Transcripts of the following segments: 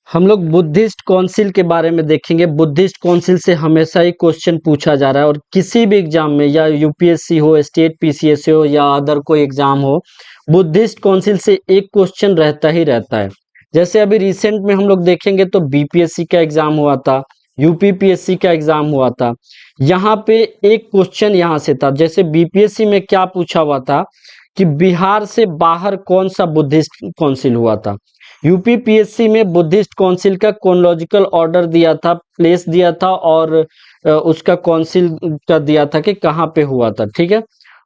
हम लोग Buddhist council के बारे में देखेंगे। बुद्धिस्ट काउंसिल से हमेशा ही क्वेश्चन पूछा जा रहा है और किसी भी एग्जाम में, या यूपीएससी हो, स्टेट पीसीएस हो, या अदर कोई एग्जाम हो, बुद्धिस्ट काउंसिल से एक क्वेश्चन रहता ही रहता है। जैसे अभी रिसेंट में हम लोग देखेंगे तो बीपीएससी का एग्जाम हुआ था, यूपीपीएससी का एग्जाम हुआ था। यहाँ पे एक क्वेश्चन यहाँ से था, जैसे बीपीएससी में क्या पूछा हुआ था कि बिहार से बाहर कौन सा बुद्धिस्ट काउंसिल हुआ था। यूपीपीएससी में बुद्धिस्ट काउंसिल का क्रोनोलॉजिकल ऑर्डर दिया था, प्लेस दिया था, और उसका काउंसिल का दिया था कि कहाँ पे हुआ था। ठीक है,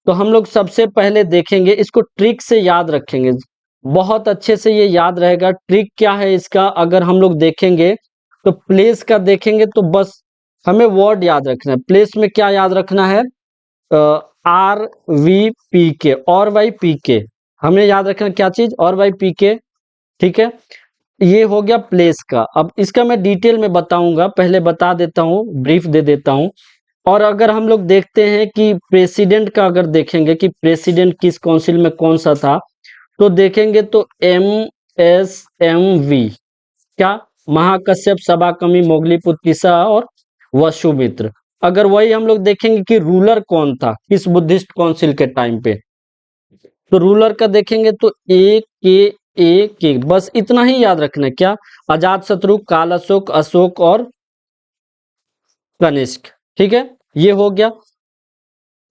तो हम लोग सबसे पहले देखेंगे, इसको ट्रिक से याद रखेंगे, बहुत अच्छे से ये याद रहेगा। ट्रिक क्या है इसका, अगर हम लोग देखेंगे तो प्लेस का देखेंगे तो बस हमें वर्ड याद रखना है। प्लेस में क्या याद रखना है, आर वी पी के, और वाई पी के, हमें याद रखना क्या चीज, और वाई पी के। ठीक है, ये हो गया प्लेस का। अब इसका मैं डिटेल में बताऊंगा, पहले बता देता हूँ, ब्रीफ दे देता हूँ। और अगर हम लोग देखते हैं कि प्रेसिडेंट का, अगर देखेंगे कि प्रेसिडेंट किस काउंसिल में कौन सा था, तो देखेंगे तो MSMV, क्या, महाकश्यप, सभाकर्मी, मोगलीपुत्र और वसुमित्र। अगर वही हम लोग देखेंगे कि रूलर कौन था किस बुद्धिस्ट काउंसिल के टाइम पे, तो रूलर का देखेंगे तो ए के, बस इतना ही याद रखना है। क्या, अजात शत्रु, काल अशोक, अशोक और कनिष्क। ठीक है, ये हो गया।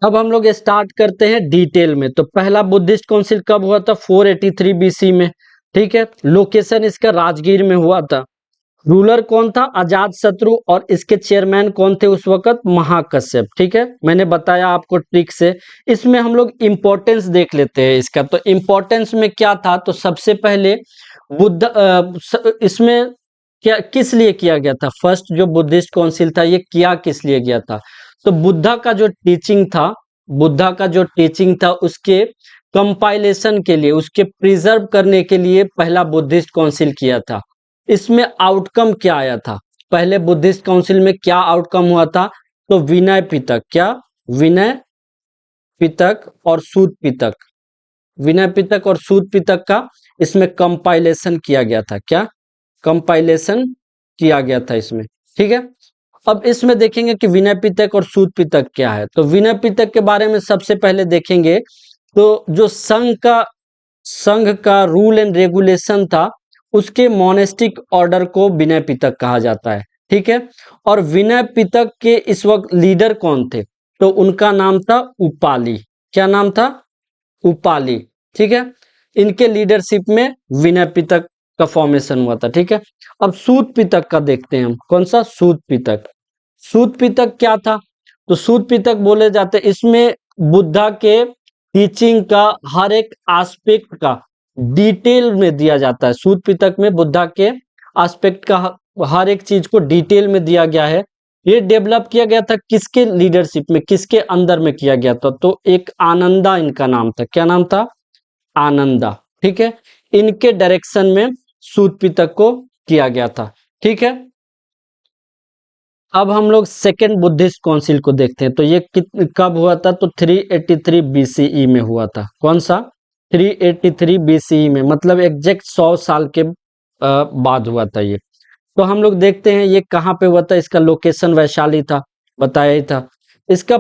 अब हम लोग स्टार्ट करते हैं डिटेल में। तो पहला बुद्धिस्ट काउंसिल कब हुआ था, 483 बीसी में। ठीक है, लोकेशन इसका राजगीर में हुआ था। रूलर कौन था, अजात शत्रु, और इसके चेयरमैन कौन थे उस वक्त, महाकश्यप। ठीक है, मैंने बताया आपको ट्रिक से। इसमें हम लोग इंपॉर्टेंस देख लेते हैं इसका। तो इंपॉर्टेंस में क्या था, तो सबसे पहले इसमें क्या, किस लिए किया गया था, फर्स्ट जो बुद्धिस्ट काउंसिल था ये किया किस लिए गया था, तो बुद्धा का जो टीचिंग था, बुद्धा का जो टीचिंग था उसके कंपाइलेशन के लिए, उसके प्रिजर्व करने के लिए पहला बुद्धिस्ट काउंसिल किया था। इसमें आउटकम क्या आया था, पहले बुद्धिस्ट काउंसिल में क्या आउटकम हुआ था, तो विनय पिटक, क्या, विनय पिटक और सूत पिटक, विनय पिटक और सूत पिटक का इसमें कंपाइलेशन किया गया था। क्या, कंपाइलेशन किया गया था इसमें। ठीक है, अब इसमें देखेंगे कि विनय पिटक और सूत पिटक क्या है। तो विनय पिटक के बारे में सबसे पहले देखेंगे तो जो संघ का रूल एंड रेगुलेशन था, उसके मोनेस्टिक ऑर्डर को विनय पिटक कहा जाता है। ठीक है, और विनय पिटक के इस वक्त लीडर कौन थे, तो उनका नाम था उपाली। क्या नाम था, उपाली। ठीक है, इनके लीडरशिप में विनय पिटक का फॉर्मेशन हुआ था। ठीक है, अब सूत पिटक का देखते हैं हम, कौन सा, सूत पिटक। सूत पिटक क्या था, तो सूत पिटक बोले जाते, इसमें बुद्धा के टीचिंग का हर एक एस्पेक्ट का डिटेल में दिया जाता है। सूत पिटक में बुद्धा के एस्पेक्ट का हर एक चीज को डिटेल में दिया गया है। ये डेवलप किया गया था किसके लीडरशिप में, किसके अंदर में किया गया था, तो एक आनंदा इनका नाम था। क्या नाम था, आनंदा। ठीक है, इनके डायरेक्शन में सूत पिटक को किया गया था। ठीक है, अब हम लोग सेकेंड बुद्धिस्ट काउंसिल को देखते हैं। तो ये कब हुआ था, तो 383 बीसीई में हुआ था। कौन सा, 383 बीसीई में, मतलब एग्जैक्ट 100 साल के बाद हुआ था ये। तो हम लोग देखते हैं ये कहाँ पे हुआ था, इसका लोकेशन वैशाली था, बताया ही था। इसका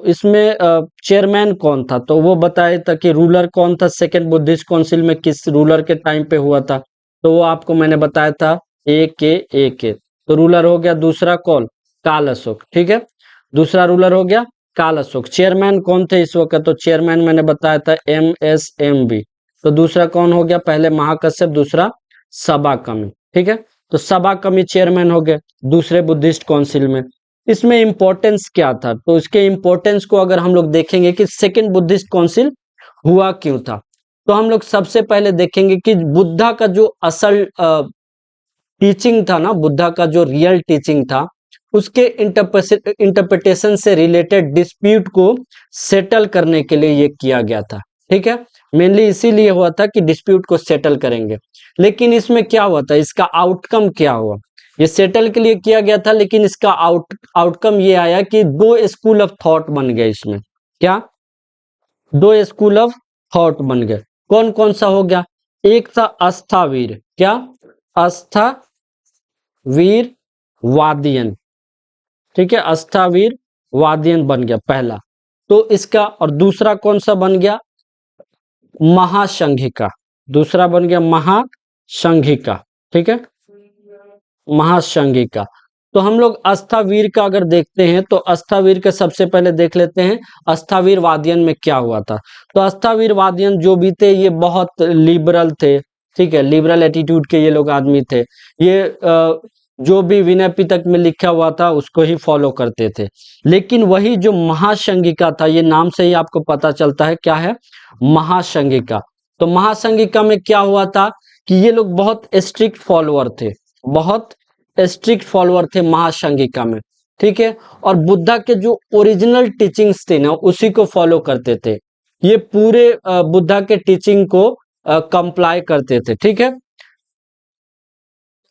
इसमें चेयरमैन कौन था, तो वो बताया था कि रूलर कौन था, सेकेंड बुद्धिस्ट काउंसिल में किस रूलर के टाइम पे हुआ था, तो वो आपको मैंने बताया था, ए के। तो रूलर हो गया दूसरा कौन, काल अशोक। ठीक है, दूसरा रूलर हो गया काल अशोक। चेयरमैन कौन थे इस वक्त, तो चेयरमैन मैंने बताया था MSMB। तो दूसरा कौन हो गया, पहले महाकश्यप, दूसरा सभाकर्मी। ठीक है, तो सभाकर्मी चेयरमैन हो गए दूसरे बुद्धिस्ट काउंसिल में। इसमें इंपॉर्टेंस क्या था, तो इसके इंपॉर्टेंस को अगर हम लोग देखेंगे कि सेकेंड बुद्धिस्ट काउंसिल हुआ क्यों था, तो हम लोग सबसे पहले देखेंगे कि बुद्धा का जो असल टीचिंग था ना, बुद्धा का जो रियल टीचिंग था, उसके इंटरप्रिटेशन से रिलेटेड डिस्प्यूट को सेटल करने के लिए ये किया गया था। ठीक है, मेनली इसीलिए हुआ था कि डिस्प्यूट को सेटल करेंगे। लेकिन इसमें क्या हुआ था, इसका आउटकम क्या हुआ, ये सेटल के लिए किया गया था, लेकिन इसका आउटकम ये आया कि दो स्कूल ऑफ थॉट बन गए इसमें। क्या, दो स्कूल ऑफ थॉट बन गए। कौन कौन सा हो गया, एक था आस्थावीर, क्या, आस्था वीर वादियन, ठीक है, अष्टावीर वादियन बन गया पहला। तो इसका और दूसरा कौन सा बन गया, महासंघिका, दूसरा बन गया महासंघिका, ठीक है, महासंघिका। तो हम लोग अस्थावीर का अगर देखते हैं तो अस्थावीर का सबसे पहले देख लेते हैं अस्थावीर वादियन में क्या हुआ था। तो अस्थावीर वादियन जो भी थे ये बहुत लिबरल थे, ठीक है, लिबरल एटीट्यूड के ये लोग आदमी थे। ये जो भी विनय पिटक में लिखा हुआ था उसको ही फॉलो करते थे। लेकिन वही जो महासंघिका था, ये नाम से ही आपको पता चलता है क्या है, महासंघिका। तो महासंघिका में क्या हुआ था कि ये लोग बहुत स्ट्रिक्ट फॉलोअर थे, बहुत स्ट्रिक्ट फॉलोअर थे महासंघिका में, ठीक है। और बुद्धा के जो ओरिजिनल टीचिंग्स थे ना उसी को फॉलो करते थे। ये पूरे बुद्धा के टीचिंग को कंप्लाई करते थे, ठीक है।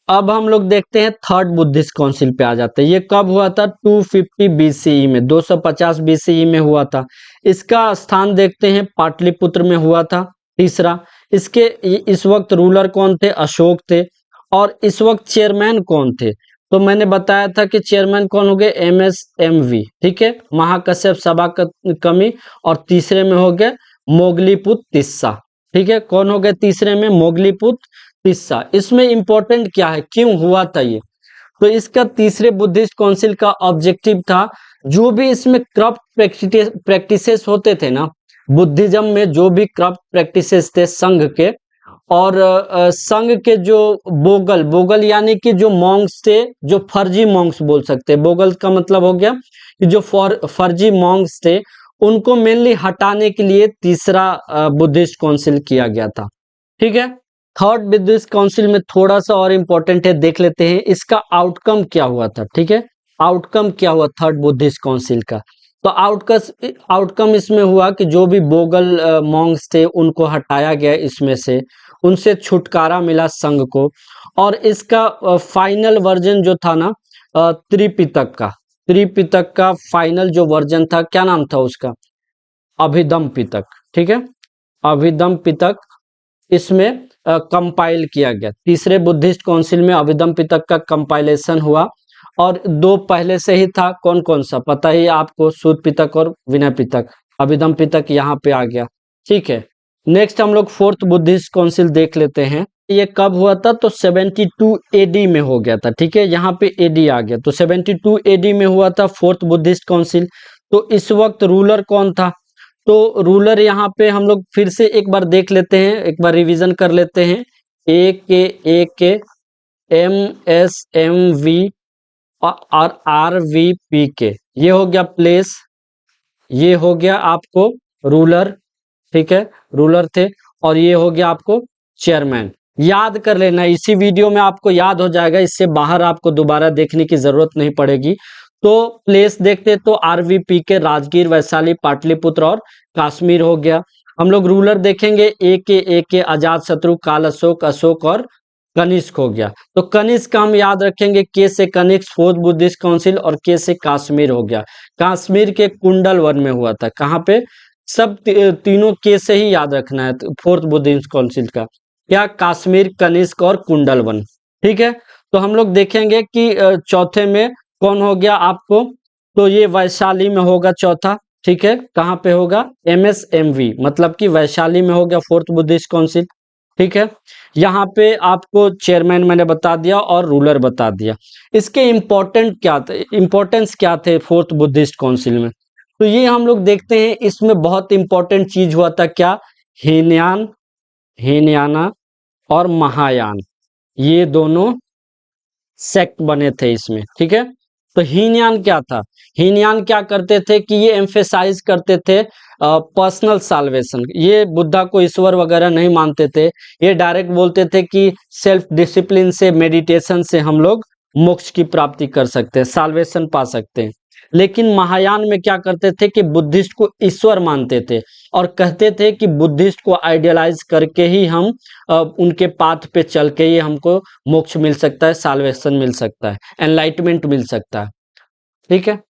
अब हम लोग देखते हैं थर्ड बुद्धिस्ट काउंसिल पे आ जाते हैं। ये कब हुआ था, 250 बीसीई में, 250 बीसीई में हुआ था। इसका स्थान देखते हैं पाटलिपुत्र में हुआ था। तीसरा, इसके इस वक्त रूलर कौन थे, अशोक थे। और इस वक्त चेयरमैन कौन थे, तो मैंने बताया था कि चेयरमैन कौन हो गए, MSMV, ठीक है, महाकश्यप सभा कमी। और तीसरे में हो गए मोगलीपुत तिस्सा, ठीक है, कौन हो गए तीसरे में, मोगलीपुत तिस्सा। इसमें इंपॉर्टेंट क्या है, क्यों हुआ था ये, तो इसका तीसरे बुद्धिस्ट काउंसिल का ऑब्जेक्टिव था, जो भी इसमें करप्ट प्रैक्टिसेस होते थे ना, बुद्धिज्म में जो भी करप्ट प्रैक्टिसेस थे संघ के, और संघ के जो बोगल बोगल यानी कि जो मॉन्क्स थे, जो फर्जी मॉन्क्स बोल सकते हैं, बोगल का मतलब हो गया कि जो फर्जी मॉन्क्स थे उनको मेनली हटाने के लिए तीसरा बुद्धिस्ट काउंसिल किया गया था, ठीक है। थर्ड बुद्धिस्ट काउंसिल में थोड़ा सा और इम्पोर्टेंट है, देख लेते हैं इसका आउटकम क्या हुआ था, ठीक है। आउटकम क्या हुआ थर्ड बुद्धिस्ट काउंसिल का, तो आउटकम इसमें हुआ कि जो भी बोगल मॉन्क्स थे उनको हटाया गया, इसमें से उनसे छुटकारा मिला संघ को। और इसका फाइनल वर्जन जो था ना, त्रिपिटक का फाइनल जो वर्जन था, क्या नाम था उसका, अभिधम पिटक, ठीक है, अभिधम पिटक इसमें कंपाइल किया गया। तीसरे बुद्धिस्ट काउंसिल में अभिधम पिटक का कंपाइलेशन हुआ। और दो पहले से ही था, कौन कौन सा पता ही आपको, सूत पिटक और विनय पिटक। अभिधम पिटक यहाँ पे आ गया, ठीक है। नेक्स्ट हम लोग फोर्थ बुद्धिस्ट काउंसिल देख लेते हैं। ये कब हुआ था, तो 72 एडी में हो गया था, ठीक है, यहाँ पे एडी आ गया। तो 72 एडी में हुआ था फोर्थ बुद्धिस्ट काउंसिल। तो इस वक्त रूलर कौन था, तो रूलर यहाँ पे हम लोग फिर से एक बार देख लेते हैं, एक बार रिवीजन कर लेते हैं। ए के MSMV और RVP, ये हो गया प्लेस, ये हो गया आपको रूलर, ठीक है, रूलर थे। और ये हो गया आपको चेयरमैन। याद कर लेना, इसी वीडियो में आपको याद हो जाएगा, इससे बाहर आपको दोबारा देखने की जरूरत नहीं पड़ेगी। तो प्लेस देखते तो RVP के राजगीर, वैशाली, पाटलिपुत्र और कश्मीर हो गया। हम लोग रूलर देखेंगे, ए के अजात शत्रु, काल अशोक, अशोक और कनिष्क हो गया। तो कनिष्क का हम याद रखेंगे, के से कनिष्क फोर्थ बुद्धिस्ट काउंसिल, और के से कश्मीर हो गया। कश्मीर के कुंडल वन में हुआ था, कहाँ पे, सब तीनों के से ही याद रखना है फोर्थ बुद्धिस्ट काउंसिल का, क्या, कश्मीर, कनिष्क और कुंडल वन, ठीक है। तो हम लोग देखेंगे कि चौथे में कौन हो गया आपको, तो ये वैशाली में होगा चौथा, ठीक है, कहाँ पे होगा, MSMV, मतलब कि वैशाली में हो गया फोर्थ बुद्धिस्ट काउंसिल, ठीक है। यहाँ पे आपको चेयरमैन मैंने बता दिया और रूलर बता दिया। इसके इम्पोर्टेंस क्या थे फोर्थ बुद्धिस्ट काउंसिल में, तो ये हम लोग देखते हैं। इसमें बहुत इंपॉर्टेंट चीज हुआ था, क्या, हीनयाना और महायान, ये दोनों सेक्ट बने थे इसमें, ठीक है। तो हीनयान क्या था, हीनयान क्या करते थे कि ये एम्फेसाइज करते थे पर्सनल साल्वेशन। ये बुद्धा को ईश्वर वगैरह नहीं मानते थे, ये डायरेक्ट बोलते थे कि सेल्फ डिसिप्लिन से, मेडिटेशन से हम लोग मोक्ष की प्राप्ति कर सकते हैं, साल्वेशन पा सकते हैं। लेकिन महायान में क्या करते थे कि बुद्धिस्ट को ईश्वर मानते थे, और कहते थे कि बुद्धिस्ट को आइडियलाइज करके ही हम उनके पाथ पे चल के ही हमको मोक्ष मिल सकता है, साल्वेशन मिल सकता है, एनलाइटमेंट मिल सकता है, ठीक है।